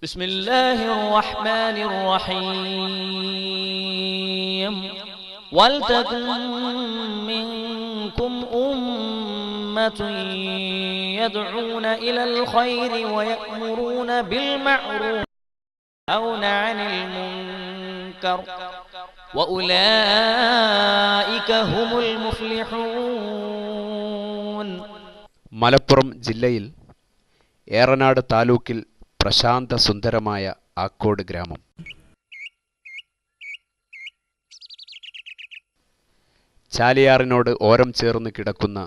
بسم الله الرحمن الرحيم ولتكن منكم أمة يدعون إلى الخير ويأمرون بالمعروف وينهون عن المنكر وأولئك هم المفلحون. മലപ്പുറം ജില്ലയിൽ ഏറനാട് താലൂക്കിൽ പ്രശാന്ത സുന്ദരമായ ആക്കോട് ഗ്രാമം. ചാലിയാറിനോട് ഓരം ചേർന്ന് കിടക്കുന്ന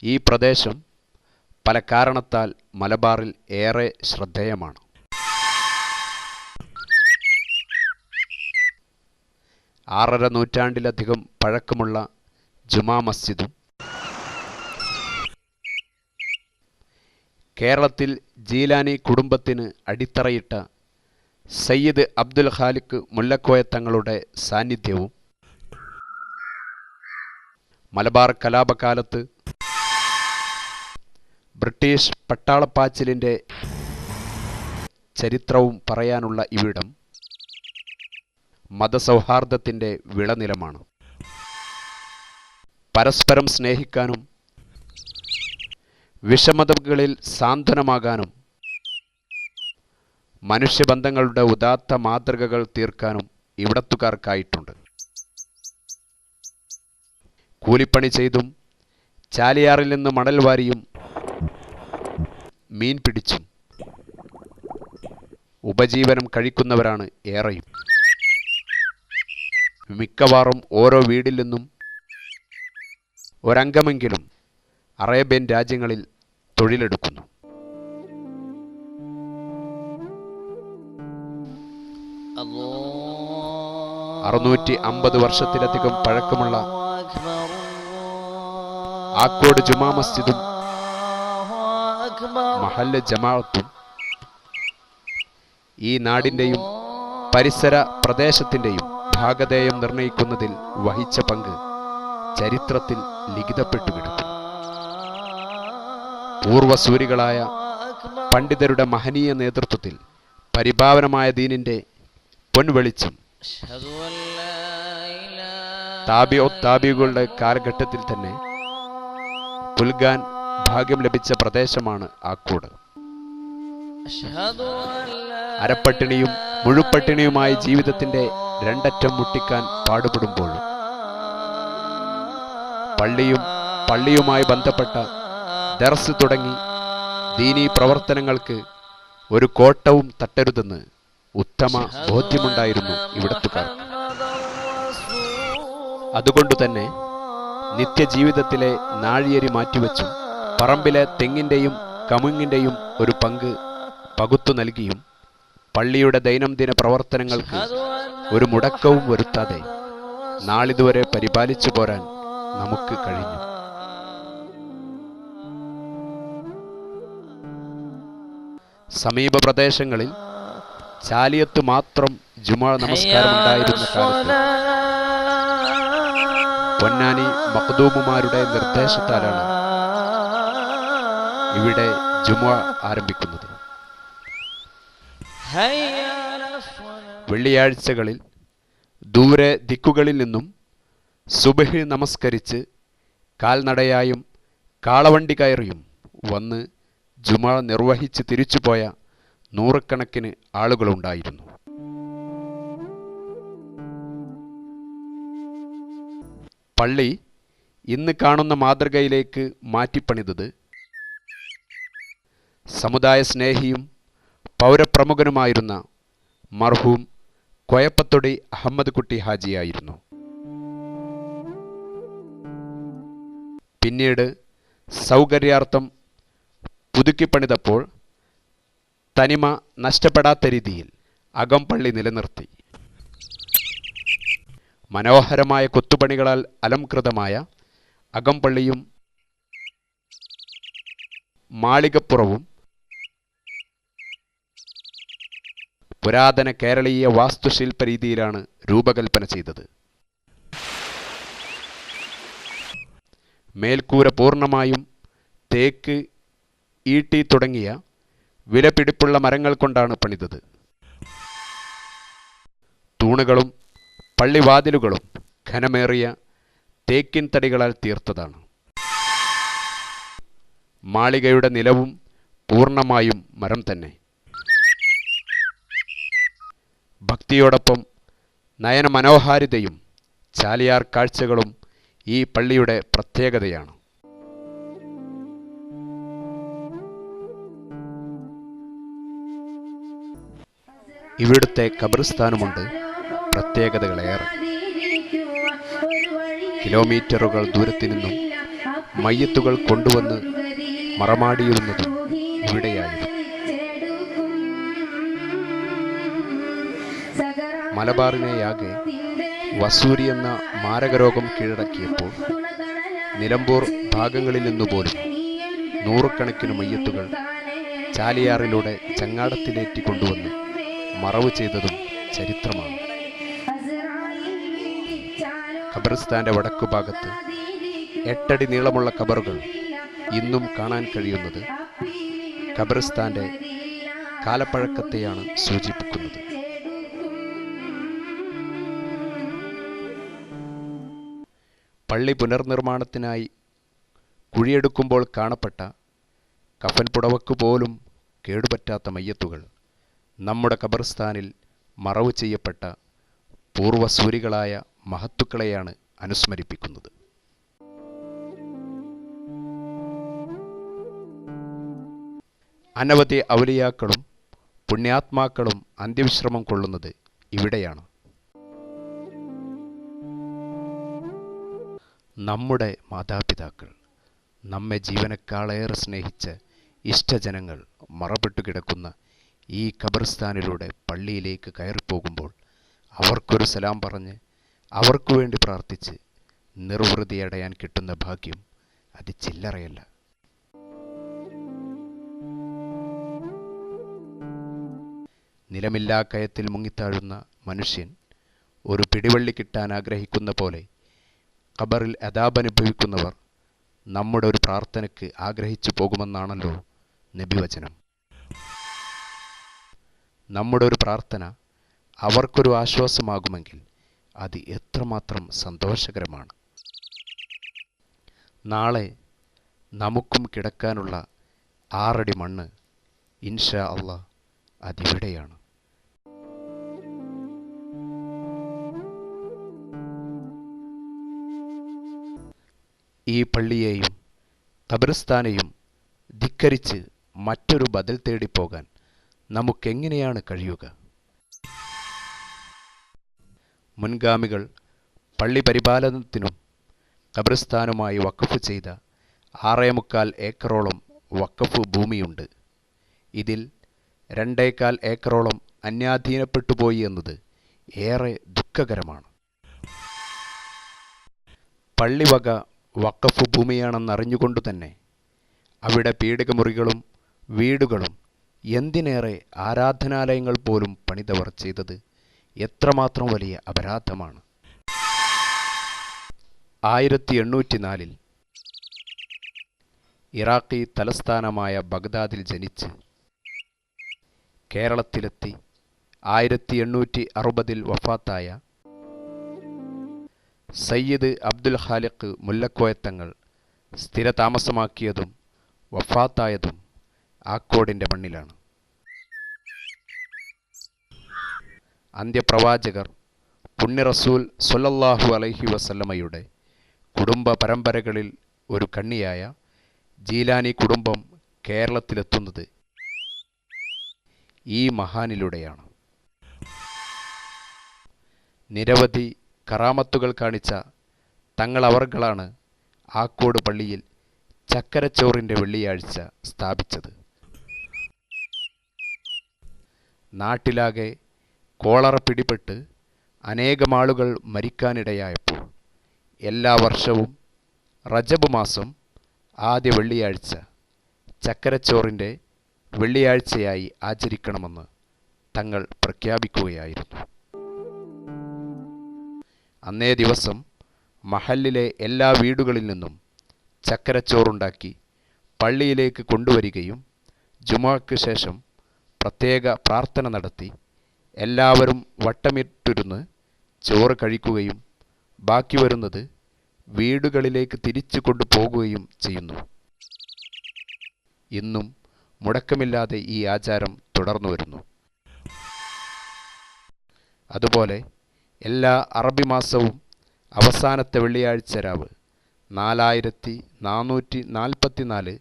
ഈ പ്രദേശം പല കാരണത്താൽ മലബാറിൽ ഏറെ ശ്രദ്ധേയമാണ്. ആറര നൂറ്റാണ്ടിലധികം പഴക്കമുള്ള ജുമാ മസ്ജിദും കേരളത്തിൽ ജീലാനി കുടുംബത്തിന് അടിത്തറയിട്ട സയ്യിദ് അബ്ദുൽ ഖാലിഖ് മുല്ലക്കോയ തങ്ങളുടെ സാന്നിധ്യവും മലബാർ കലാപകാലത്ത് ബ്രിട്ടീഷ് പട്ടാളപ്പാച്ചിലിൻ്റെ ചരിത്രവും പറയാനുള്ള ഇവിടം മതസൗഹാർദ്ദത്തിൻ്റെ വിളനിലമാണ്. പരസ്പരം സ്നേഹിക്കാനും വിഷമതകളിൽ സാന്ത്വനമാകാനും മനുഷ്യബന്ധങ്ങളുടെ ഉദാത്ത മാതൃകകൾ തീർക്കാനും ഇവിടത്തുകാർക്കായിട്ടുണ്ട്. കൂലിപ്പണി ചെയ്തും ചാലിയാറിൽ നിന്ന് മണൽ വാരിയും മീൻ പിടിച്ചും ഉപജീവനം കഴിക്കുന്നവരാണ് ഏറെയും. മിക്കവാറും ഓരോ വീട്ടിൽ നിന്നും ഒരംഗമെങ്കിലും അറേബ്യൻ രാജ്യങ്ങളിൽ തൊഴിലെടുക്കുന്നു. 650 വർഷത്തിലധികം പഴക്കമുള്ള ആക്കോട് ജുമാ മസ്ജിദും മഹല്ല് ജമാഅത്തും ഈ നാടിൻ്റെയും പരിസര പ്രദേശത്തിൻ്റെയും ഭാഗധേയം നിർണയിക്കുന്നതിൽ വഹിച്ച പങ്ക് ചരിത്രത്തിൽ ലിഖിതപ്പെട്ടു കിടക്കും. പൂർവസൂരികളായ പണ്ഡിതരുടെ മഹനീയ നേതൃത്വത്തിൽ പരിഭാവനമായ ദീനിൻ്റെ പൊൻവെളിച്ചം താബികളുടെ കാലഘട്ടത്തിൽ തന്നെ പുൽകാൻ ഭാഗ്യം ലഭിച്ച പ്രദേശമാണ് ആക്കോട്. അരപ്പട്ടിണിയും മുഴുപ്പട്ടിണിയുമായി ജീവിതത്തിൻ്റെ രണ്ടറ്റം മുട്ടിക്കാൻ പാടുപെടുമ്പോഴും പള്ളിയുമായി ബന്ധപ്പെട്ട ദർസ് തുടങ്ങി ദീനീ പ്രവർത്തനങ്ങൾക്ക് ഒരു കോട്ടവും തട്ടരുതെന്ന് ഉത്തമ ബോധ്യമുണ്ടായിരുന്നു ഇവിടത്തുകാർ. അതുകൊണ്ടുതന്നെ നിത്യജീവിതത്തിലെ നാഴിയരി മാറ്റിവെച്ചും പറമ്പിലെ തെങ്ങിൻ്റെയും കമുങ്ങിൻ്റെയും ഒരു പങ്ക് പകുത്തു നൽകിയും പള്ളിയുടെ ദൈനംദിന പ്രവർത്തനങ്ങൾക്ക് ഒരു മുടക്കവും വരുത്താതെ നാളിതുവരെ പരിപാലിച്ചു പോരാൻ നമുക്ക് കഴിഞ്ഞു. സമീപ പ്രദേശങ്ങളിൽ ചാലിയത്ത് മാത്രം ജുമാ നമസ്കാരം ഉണ്ടായിരുന്ന കാലത്ത് പൊന്നാനി മഖ്ദൂമുമാരുടെ നിർദ്ദേശത്താലാണ് ഇവിടെ ജുമാ ആരംഭിക്കുന്നത്. വെള്ളിയാഴ്ചകളിൽ ദൂരെ ദിക്കുകളിൽ നിന്നും സുബ്ഹ് നമസ്കരിച്ച് കാൽനടയായും കാളവണ്ടി കയറിയും വന്ന് ജുമാ നിർവഹിച്ച് തിരിച്ചുപോയ നൂറുകണക്കിന് ആളുകളുണ്ടായിരുന്നു. പള്ളി ഇന്ന് കാണുന്ന മാതൃകയിലേക്ക് മാറ്റിപ്പണിതത് സമുദായ സ്നേഹിയും പൗരപ്രമുഖനുമായിരുന്ന മർഹൂം കൊയപ്പത്തൊടി അഹമ്മദ് കുട്ടി ഹാജിയായിരുന്നു. പിന്നീട് സൗകര്യാർത്ഥം പുതുക്കിപ്പണിതപ്പോൾ തനിമ നഷ്ടപ്പെടാത്ത രീതിയിൽ അകംപള്ളി നിലനിർത്തി. മനോഹരമായ കൊത്തുപണികളാൽ അലംകൃതമായ അകംപള്ളിയും മാളികപ്പുറവും പുരാതന കേരളീയ വാസ്തുശില്പ രീതിയിലാണ് രൂപകൽപ്പന ചെയ്തത്. മേൽക്കൂര പൂർണ്ണമായും തേക്ക് ഈട്ടി തുടങ്ങിയ വിലപിടിപ്പുള്ള മരങ്ങൾ കൊണ്ടാണ് പണിതത്. തൂണുകളും പള്ളിവാതിലുകളും ഘനമേറിയ തേക്കിൻ തടികളാൽ തീർത്തതാണ്. മാളികയുടെ നിലവും പൂർണ്ണമായും മരം തന്നെ. ഭക്തിയോടൊപ്പം നയനമനോഹാരിതയും ചാലിയാർ കാഴ്ചകളും ഈ പള്ളിയുടെ പ്രത്യേകതയാണ്. ഇവിടുത്തെ ഖബർസ്ഥാനുമുണ്ട് പ്രത്യേകതകളേറെ. കിലോമീറ്ററുകൾ ദൂരത്തു നിന്നും മയ്യത്തുകൾ കൊണ്ടുവന്ന് മറമാടിയിരുന്നതും ഇവിടെയായിരുന്നു. മലബാറിനെയാകെ വസൂരി എന്ന മാരകരോഗം കീഴടക്കിയപ്പോൾ നിലമ്പൂർ ഭാഗങ്ങളിൽ നിന്നുപോലും നൂറുകണക്കിന് മയ്യത്തുകൾ ചാലിയാറിലൂടെ ചങ്ങാടത്തിലേറ്റി കൊണ്ടുവന്ന് മറവ് ചെയ്തതും ചരിത്രമാണ്. ഖബർസ്ഥാന്റെ വടക്കുഭാഗത്ത് 8 അടി നീളമുള്ള ഖബറുകൾ ഇന്നും കാണാൻ കഴിയുന്നത് ഖബർസ്ഥാന്റെ കാലപ്പഴക്കത്തെയാണ് സൂചിപ്പിക്കുന്നത്. പള്ളി പുനർനിർമ്മാണത്തിനായി കുഴിയെടുക്കുമ്പോൾ കാണപ്പെട്ട കഫൻ പുടവക്ക് പോലും കേടുപറ്റാത്ത മയ്യത്തുകൾ നമ്മുടെ ഖബർസ്ഥാനിൽ മറവ് ചെയ്യപ്പെട്ട പൂർവസൂരികളായ മഹത്തുക്കളെയാണ് അനുസ്മരിപ്പിക്കുന്നത്. അനവധി ഔലിയാക്കളും പുണ്യാത്മാക്കളും അന്ത്യവിശ്രമം കൊള്ളുന്നത് ഇവിടെയാണ്. നമ്മുടെ മാതാപിതാക്കൾ, നമ്മെ ജീവനേക്കാളേറെ സ്നേഹിച്ച ഇഷ്ടജനങ്ങൾ മറപ്പെട്ടു കിടക്കുന്ന ഈ ഖബർസ്ഥാനിലൂടെ പള്ളിയിലേക്ക് കയറിപ്പോകുമ്പോൾ അവർക്കൊരു സലാം പറഞ്ഞ് അവർക്കു വേണ്ടി പ്രാർത്ഥിച്ച് നിർവൃതിയടയാൻ കിട്ടുന്ന ഭാഗ്യം അത് ചില്ലറയല്ല. നിലമില്ലാ കയത്തിൽ മുങ്ങിത്താഴുന്ന മനുഷ്യൻ ഒരു പിടിവള്ളി കിട്ടാൻ ആഗ്രഹിക്കുന്ന പോലെ ഖബറിൽ അദാബ് അനുഭവിക്കുന്നവർ നമ്മുടെ ഒരു പ്രാർത്ഥനയ്ക്ക് ആഗ്രഹിച്ചു പോകുമെന്നാണല്ലോ നബിവചനം. നമ്മുടെ ഒരു പ്രാർത്ഥന അവർക്കൊരു ആശ്വാസമാകുമെങ്കിൽ അത് എത്രമാത്രം സന്തോഷകരമാണ്. നാളെ നമുക്കും കിടക്കാനുള്ള 6 അടി മണ്ണ് ഇൻഷാ അല്ലാഹ് അതിവിടെയാണ്. ഈ പള്ളിയെയും ഖബർസ്ഥാനെയും ധിക്കരിച്ച് മറ്റൊരു ബദൽ തേടിപ്പോകാൻ നമുക്കെങ്ങനെയാണ് കഴിയുക? മുൻഗാമികൾ പള്ളി പരിപാലനത്തിനും ഖബർസ്ഥാനുമായി വഖഫ് ചെയ്ത 6.25 ഏക്കറോളം വഖഫ് ഭൂമിയുണ്ട്. ഇതിൽ 2.25 ഏക്കറോളം അന്യാധീനപ്പെട്ടുപോയി എന്നത് ഏറെ ദുഃഖകരമാണ്. പള്ളിവക വഖഫ് ഭൂമിയാണെന്നറിഞ്ഞുകൊണ്ടു തന്നെ അവിടെ പീഠികമുറികളും വീടുകളും എന്തിനേറെ ആരാധനാലയങ്ങൾ പോലും പണിതവർ ചെയ്തത് എത്രമാത്രം വലിയ അപരാധമാണ്. 1804 ഇറാഖി തലസ്ഥാനമായ ബഗ്ദാദിൽ ജനിച്ച് കേരളത്തിലെത്തി 1860 വഫാത്തായ സയ്യിദ് അബ്ദുൽ ഖാലിഖ് മുല്ലക്കോയത്തങ്ങൾ സ്ഥിരതാമസമാക്കിയതും വഫാത്തായതും ആക്കോടിൻ്റെ മണ്ണിലാണ്. അന്ത്യപ്രവാചകർ പുണ്യ റസൂൽ സ്വല്ലല്ലാഹു അലൈഹി വസല്ലമയുടെ കുടുംബ പരമ്പരകളിൽ ഒരു കണ്ണിയായ ജീലാനി കുടുംബം കേരളത്തിലെത്തുന്നത് ഈ മഹാനിലൂടെയാണ്. നിരവധി കറാമത്തുകൾ കാണിച്ച തങ്ങളവർകളാണ് ആക്കോട് പള്ളിയിൽ ചക്കരച്ചോറിൻ്റെ വെള്ളിയാഴ്ച സ്ഥാപിച്ചത്. നാട്ടിലാകെ കോളറ പിടിപെട്ട് അനേകം ആളുകൾ മരിക്കാനിടയായപ്പോൾ എല്ലാ വർഷവും റജബ് മാസം ആദ്യ വെള്ളിയാഴ്ച ചക്കരച്ചോറിൻ്റെ വെള്ളിയാഴ്ചയായി ആചരിക്കണമെന്ന് തങ്ങൾ പ്രഖ്യാപിക്കുകയായിരുന്നു. അന്നേ ദിവസം മഹല്ലിലെ എല്ലാ വീടുകളിൽ നിന്നും ചക്കരച്ചോറുണ്ടാക്കി പള്ളിയിലേക്ക് കൊണ്ടുവരികയും ജുമുഅക്ക് ശേഷം പ്രത്യേക പ്രാർത്ഥന നടത്തി എല്ലാവരും വട്ടമിട്ടിരുന്ന് ചോറ് കഴിക്കുകയും ബാക്കി വരുന്നത് വീടുകളിലേക്ക് തിരിച്ചു കൊണ്ടുപോകുകയും ചെയ്യുന്നു. ഇന്നും മുടക്കമില്ലാതെ ഈ ആചാരം തുടർന്നു വരുന്നു. അതുപോലെ എല്ലാ അറബി മാസവും അവസാനത്തെ വെള്ളിയാഴ്ച രാവ് 4444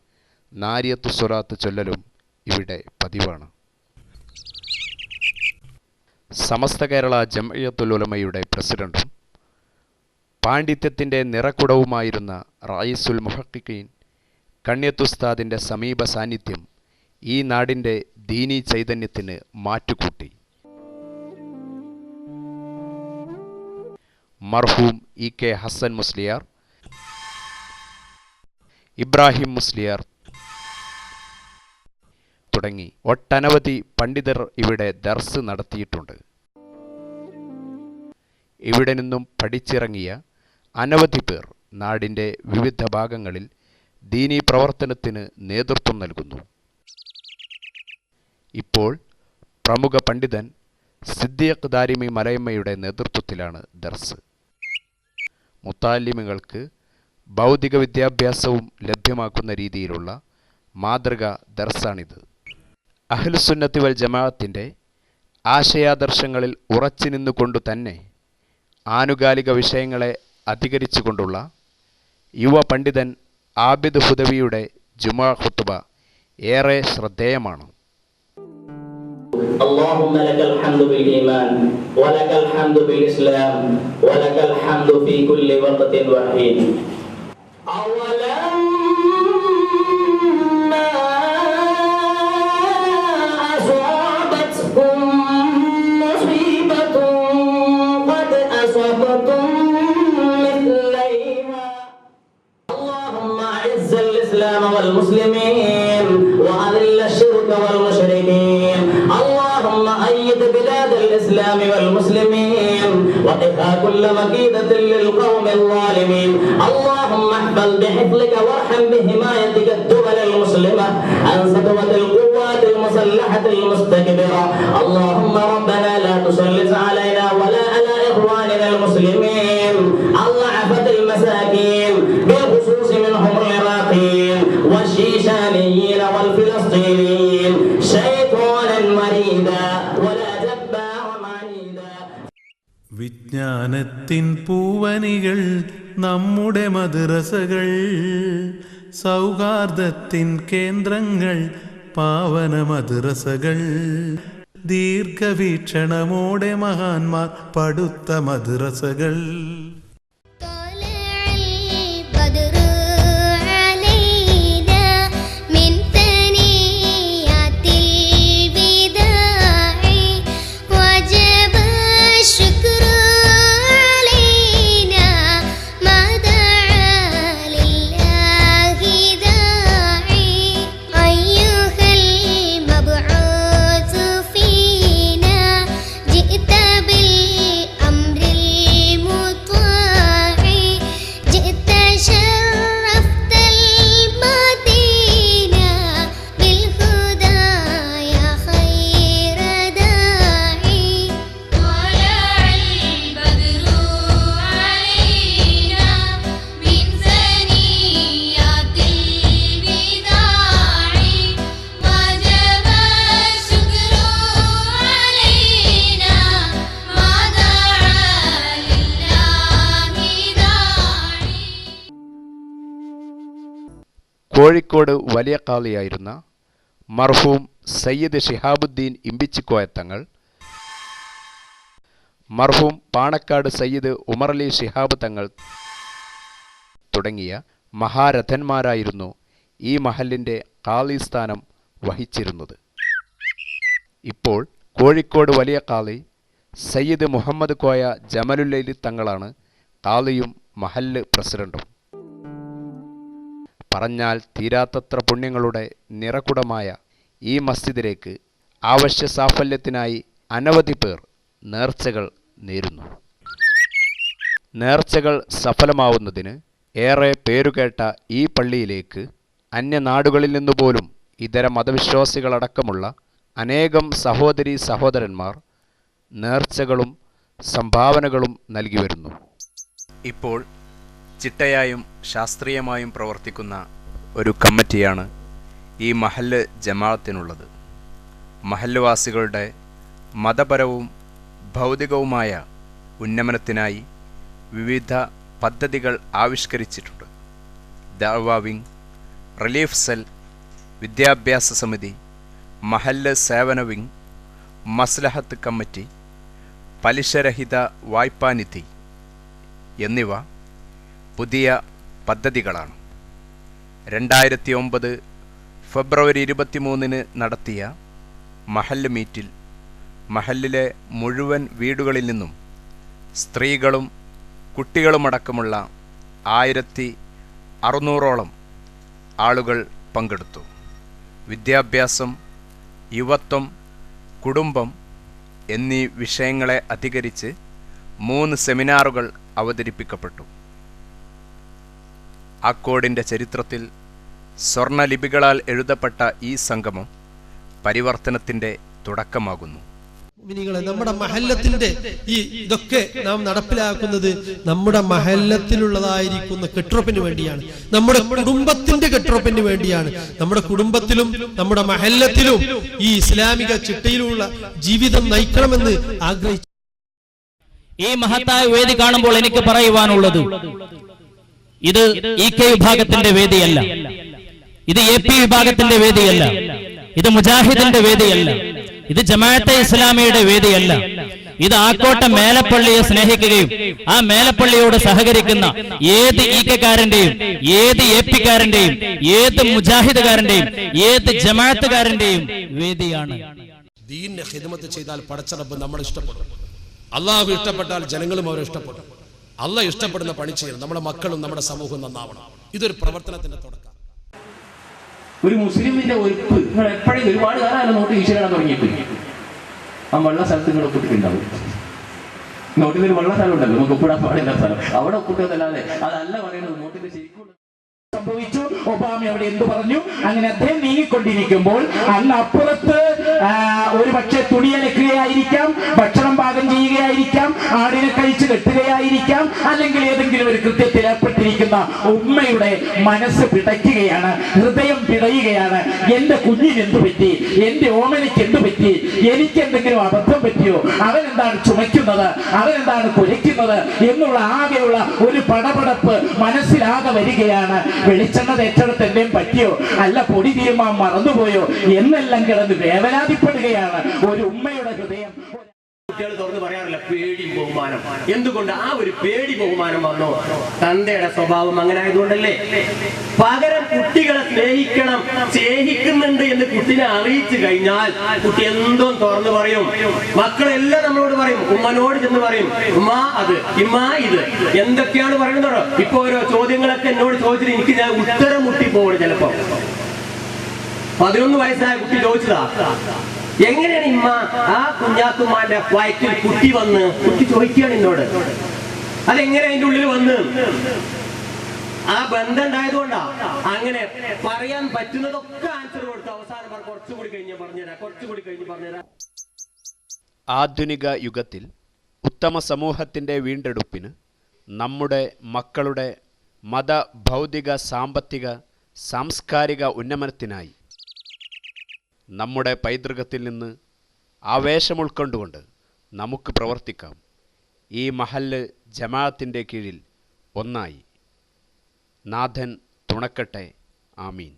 നാരിയത്തു സ്വലാത്ത് ചൊല്ലലും ഇവിടെ പതിവാണ്. സമസ്ത കേരള ജംഇയ്യത്തുൽ ഉലമയുടെ പ്രസിഡന്റും പാണ്ഡിത്യത്തിൻ്റെ നിറകുടവുമായിരുന്ന റഈസുൽ മുഹഖിഖീൻ കണ്യത്തുസ്താദിൻ്റെ സമീപ സാന്നിധ്യം ഈ നാടിൻ്റെ ദീനീ ചൈതന്യത്തിന് മാറ്റുകൂട്ടി. മർഹൂം EK ഹസൻ മുസ്ലിയാർ, ഇബ്രാഹിം മുസ്ലിയാർ തുടങ്ങി ഒട്ടനവധി പണ്ഡിതർ ഇവിടെ ദർസ് നടത്തിയിട്ടുണ്ട്. ഇവിടെ നിന്നും പഠിച്ചിറങ്ങിയ അനവധി പേർ നാടിൻ്റെ വിവിധ ഭാഗങ്ങളിൽ ദീനീ പ്രവർത്തനത്തിന് നേതൃത്വം നൽകുന്നു. ഇപ്പോൾ പ്രമുഖ പണ്ഡിതൻ സിദ്ദീഖ് ദാരിമി മലയമ്മയുടെ നേതൃത്വത്തിലാണ് ദർസ്. മുത്താലിമുകൾക്ക് ഭൗതിക വിദ്യാഭ്യാസവും ലഭ്യമാക്കുന്ന രീതിയിലുള്ള മാതൃക ദർസാണിത്. അഹ്ലുസുന്നത്തി വൽ ജമാഅത്തിൻ്റെ ആശയാദർശങ്ങളിൽ ഉറച്ചു നിന്നുകൊണ്ടു തന്നെ ആനുകാലിക വിഷയങ്ങളെ അധികരിച്ചുകൊണ്ടുള്ള യുവ പണ്ഡിതൻ ആബിദ് ഹുദവിയുടെ ജുമുഅ ഖുത്ബ ഏറെ ശ്രദ്ധേയമാണ്. اللهم لك الحمد بالإيمان ولك الحمد بالإسلام ولك الحمد في كل وقت وحين. أولما أصابتكم مصيبة قد أصبتم مثليها اللهم أعز الإسلام والمسلمين وأذل الشرك والمشركين. اللهم أيد بلاد الإسلام والمسلمين وقها كل مكيدة للقوم الظالمين. اللهم احفظ بحفظك وارحم بحمايتك الدول المسلمة عن سطوة القوات المسلحة المستكبرة. اللهم ربنا لا تسلط علينا ولا على إخواننا المسلمين الضعفة المساكين بالخصوص منهم العراقيين والشيشانيين والفلسطينيين شيطانا مريدا ولا جبارا عنيدا. വിജ്ഞാനത്തിൻ പൂവനികൾ നമ്മുടെ മദ്രസകൾ, സൗഹാർദ്ദത്തിൻ കേന്ദ്രങ്ങൾ പാവന മദ്രസകൾ, ദീർഘവീക്ഷണമോടെ മഹാന്മാർ പടുത്ത മദ്രസകൾ. കോഴിക്കോട് വലിയ ഖാളിയായിരുന്ന മർഹൂം സയ്യിദ് ഷിഹാബുദ്ദീൻ ഇമ്പിച്ചിക്കോയ തങ്ങൾ, മർഹൂം പാണക്കാട് സയ്യിദ് ഉമറലി ശിഹാബ് തങ്ങൾ തുടങ്ങിയ മഹാരഥന്മാരായിരുന്നു ഈ മഹലിൻ്റെ ഖാളി സ്ഥാനം വഹിച്ചിരുന്നത്. ഇപ്പോൾ കോഴിക്കോട് വലിയ ഖാളി സയ്യിദ് മുഹമ്മദ് കോയ ജമലുല്ലൈലി തങ്ങളാണ് ഖാളിയും മഹല്ല് പ്രസിഡന്റും. പറഞ്ഞാൽ തീരാത്തത്ര പുണ്യങ്ങളുടെ നിറകുടമായ ഈ മസ്ജിദിലേക്ക് ആവശ്യ സാഫല്യത്തിനായി അനവധി പേർ നേർച്ചകൾ നേരുന്നു. നേർച്ചകൾ സഫലമാവുന്നതിന് ഏറെ പേരുകേട്ട ഈ പള്ളിയിലേക്ക് അന്യനാടുകളിൽ നിന്നുപോലും ഇതര മതവിശ്വാസികളടക്കമുള്ള അനേകം സഹോദരീ സഹോദരന്മാർ നേർച്ചകളും സംഭാവനകളും നൽകി വരുന്നു. ഇപ്പോൾ ചിട്ടയായും ശാസ്ത്രീയമായും പ്രവർത്തിക്കുന്ന ഒരു കമ്മിറ്റിയാണ് ഈ മഹല്ല് ജമാഅത്തിനുള്ളത്. മഹല്ലുവാസികളുടെ മതപരവും ഭൗതികവുമായ ഉന്നമനത്തിനായി വിവിധ പദ്ധതികൾ ആവിഷ്കരിച്ചിട്ടുണ്ട്. ദഅ്വ വിങ്, റിലീഫ് സെൽ, വിദ്യാഭ്യാസ സമിതി, മഹല്ല് സേവന വിങ്, മസ്ലഹത്ത് കമ്മിറ്റി, പലിശരഹിത വായ്പാനിധി എന്നിവ പുതിയ പദ്ധതികളാണ്. 2009 ഫെബ്രുവരി 23 നടത്തിയ മഹല്ല് മീറ്റിൽ മഹല്ലിലെ മുഴുവൻ വീടുകളിൽ നിന്നും സ്ത്രീകളും കുട്ടികളുമടക്കമുള്ള 1600ഓളം ആളുകൾ പങ്കെടുത്തു. വിദ്യാഭ്യാസം, യുവത്വം, കുടുംബം എന്നീ വിഷയങ്ങളെ അധികരിച്ച് 3 സെമിനാറുകൾ അവതരിപ്പിക്കപ്പെട്ടു. അക്കോഡിൻ്റെ ചരിത്രത്തിൽ സ്വർണലിപികളാൽ എഴുതപ്പെട്ട ഈ സംഗമം പരിവർത്തനത്തിൻ്റെ തുടക്കമാകുന്നു. നമ്മുടെ മഹല്ലത്തിന്റെ ഇതൊക്കെ നാം നടപ്പിലാക്കുന്നത് നമ്മുടെ മഹല്ലത്തിലുള്ളതായിരിക്കുന്ന കെട്ടുറപ്പിന് വേണ്ടിയാണ്, നമ്മുടെ കുടുംബത്തിന്റെ കെട്ടുറപ്പിന് വേണ്ടിയാണ്. നമ്മുടെ കുടുംബത്തിലും നമ്മുടെ മഹല്ലത്തിലും ഈ ഇസ്ലാമിക ചിട്ടയിലുള്ള ജീവിതം നയിക്കണമെന്ന് ആഗ്രഹിച്ചു. ഈ മഹത്തായ വേദി കാണുമ്പോൾ എനിക്ക് പറയുവാനുള്ളത്, ഇത് EK വിഭാഗത്തിന്റെ വേദിയല്ല, ഇത് AP വിഭാഗത്തിന്റെ വേദിയല്ല, ഇത് മുജാഹിദിന്റെ വേദിയല്ല, ഇത് ജമാഅത്തെ ഇസ്ലാമിയുടെ വേദിയല്ല. ഇത് ആക്കോട്ട മേലപ്പള്ളിയെ സ്നേഹിക്കുകയും ആ മേലപ്പള്ളിയോട് സഹകരിക്കുന്ന ഏത് EK-കാരന്റെയും ഏത് AP-കാരന്റെയും ഏത് മുജാഹിദുകാരന്റെയും ഏത് ജമാഅത്തുകാരന്റെയും വേദിയാണ്. ദീനിനെ ഖിദ്മത്ത് ചെയ്താൽ പടച്ചറബ് നമ്മൾ ഇഷ്ടപ്പെടും. അള്ളാഹു ഇഷ്ടപ്പെട്ടാൽ ജനങ്ങളും അവരെ ഇഷ്ടപ്പെടും. അള്ളാഹ് ഇഷ്ടപ്പെടുന്ന പണി ചെയ്യണം. നമ്മുടെ മക്കളും നമ്മുടെ സമൂഹവും നന്നാവണം. ഇതൊരു പ്രവർത്തനത്തിന്റെ തുടക്കം. ഒരു മുസ്ലിമിന്റെ ഒരിപ്പ് നിങ്ങൾ എപ്പോഴും ഒരുപാട് കാലം നോട്ട് വീശിടാൻ തുടങ്ങിയിട്ട് ആ വെള്ള സ്ഥലത്ത് നിങ്ങൾ ഒപ്പിട്ടിട്ടുണ്ടാവും. നോട്ടിൽ ഒരു വെള്ള സ്ഥലം ഉണ്ടല്ലോ, നമുക്ക് ഒപ്പിടാൻ പാടില്ല സ്ഥലം, അവിടെ ഒപ്പിട്ടതല്ലാതെ അതല്ല പറയുന്നത്. നോട്ടിൽ ശരിക്കും സംഭവിച്ചു. ഒബാമ അവിടെ എന്തു പറഞ്ഞു? അങ്ങനെ അദ്ദേഹം നീങ്ങിക്കൊണ്ടിരിക്കുമ്പോൾ അന്ന് അപ്പുറത്ത് ഒരു പക്ഷെ തുണിയലക്കുകയായിരിക്കാം, ഭക്ഷണം പാകം ചെയ്യുകയായിരിക്കാം, ആടിനെ കഴിച്ച് കെട്ടുകയായിരിക്കാം, അല്ലെങ്കിൽ ഏതെങ്കിലും ഒരു കൃത്യത്തിൽ ഏർപ്പെട്ടിരിക്കുന്ന ഉമ്മയുടെ മനസ്സ് പിടയ്ക്കുകയാണ്, ഹൃദയം പിടയുകയാണ്. എന്റെ കുഞ്ഞിന് എന്തു പറ്റി? എന്റെ ഓമനയ്ക്ക് എന്തു പറ്റി? എനിക്ക് എന്തെങ്കിലും അബദ്ധം പറ്റിയോ? അവൻ എന്താണ് ചുമയ്ക്കുന്നത്? അവൻ എന്താണ് കുരയ്ക്കുന്നത്? എന്നുള്ള ആകെയുള്ള ഒരു പടപടപ്പ് മനസ്സിലാകെ വരികയാണ്. വെളിച്ചെണ്ണ തേച്ചെടുത്ത് എന്തെങ്കിലും പറ്റിയോ? അല്ല പൊടി തീരുമാൻ മറന്നുപോയോ എന്നെല്ലാം കിടന്ന് വേവലാതിപ്പെടുകയാണ് ഒരു ഉമ്മയുടെ ഹൃദയം. കുട്ടികൾ തുറന്ന് പറയാറില്ല പേടി ബഹുമാനം. എന്തുകൊണ്ട് ആ ഒരു പേടി ബഹുമാനം വന്നോ? തന്തയുടെ സ്വഭാവം അങ്ങനെ ആയതുകൊണ്ടല്ലേ. പകരം കുട്ടികളെ സ്നേഹിക്കണം, സ്നേഹിക്കുന്നുണ്ട് എന്ന് കുട്ടിനെ അറിയിച്ചു കഴിഞ്ഞാൽ കുട്ടി എന്തോ തുറന്നു പറയും. മക്കളെല്ലാം നമ്മളോട് പറയും, ഉമ്മനോട് ചെന്ന് പറയും, ഉമ്മ അത്, ഇമ്മ ഇത്, എന്തൊക്കെയാണ് പറയുന്നത്. ഇപ്പൊ ഓരോ ചോദ്യങ്ങളൊക്കെ എന്നോട് ചോദിച്ചിട്ട് എനിക്ക് ഞാൻ ഉത്തരം മുട്ടി പോകണം. ചിലപ്പോ 11 വയസ്സായ കുട്ടി ചോദിച്ചതാ, എങ്ങനെയാണ് ഇമ്മ ആ കുഞ്ഞാത്തുമാന്റെ വയറ്റിൽ കുട്ടി വന്ന്? കുട്ടി ചോദിക്കുകയാണ് എന്നോട്, അതെങ്ങനെ അതിന്റെ ഉള്ളിൽ വന്ന്? ആ ബന്ധം ഉണ്ടായതുകൊണ്ടാ അങ്ങനെ പറയാൻ പറ്റുന്നതൊക്കെ ആൻസർ കൊടുത്തു. അവസാനം കുറച്ചുകൂടി കഴിഞ്ഞ് പറഞ്ഞുതരാം, കുറച്ചുകൂടി കഴിഞ്ഞ് പറഞ്ഞുതരാം. ആധുനിക യുഗത്തിൽ ഉത്തമ സമൂഹത്തിൻ്റെ വീണ്ടെടുപ്പിന് നമ്മുടെ മക്കളുടെ മത, ഭൗതിക, സാമ്പത്തിക, സാംസ്കാരിക ഉന്നമനത്തിനായി നമ്മുടെ പൈതൃകത്തിൽ നിന്ന് ആവേശം ഉൾക്കൊണ്ടുകൊണ്ട് നമുക്ക് പ്രവർത്തിക്കാം. ഈ മഹല്ല് ജമാഅത്തിൻ്റെ കീഴിൽ ഒന്നായി. നാഥൻ തുണക്കട്ടെ. ആമീൻ.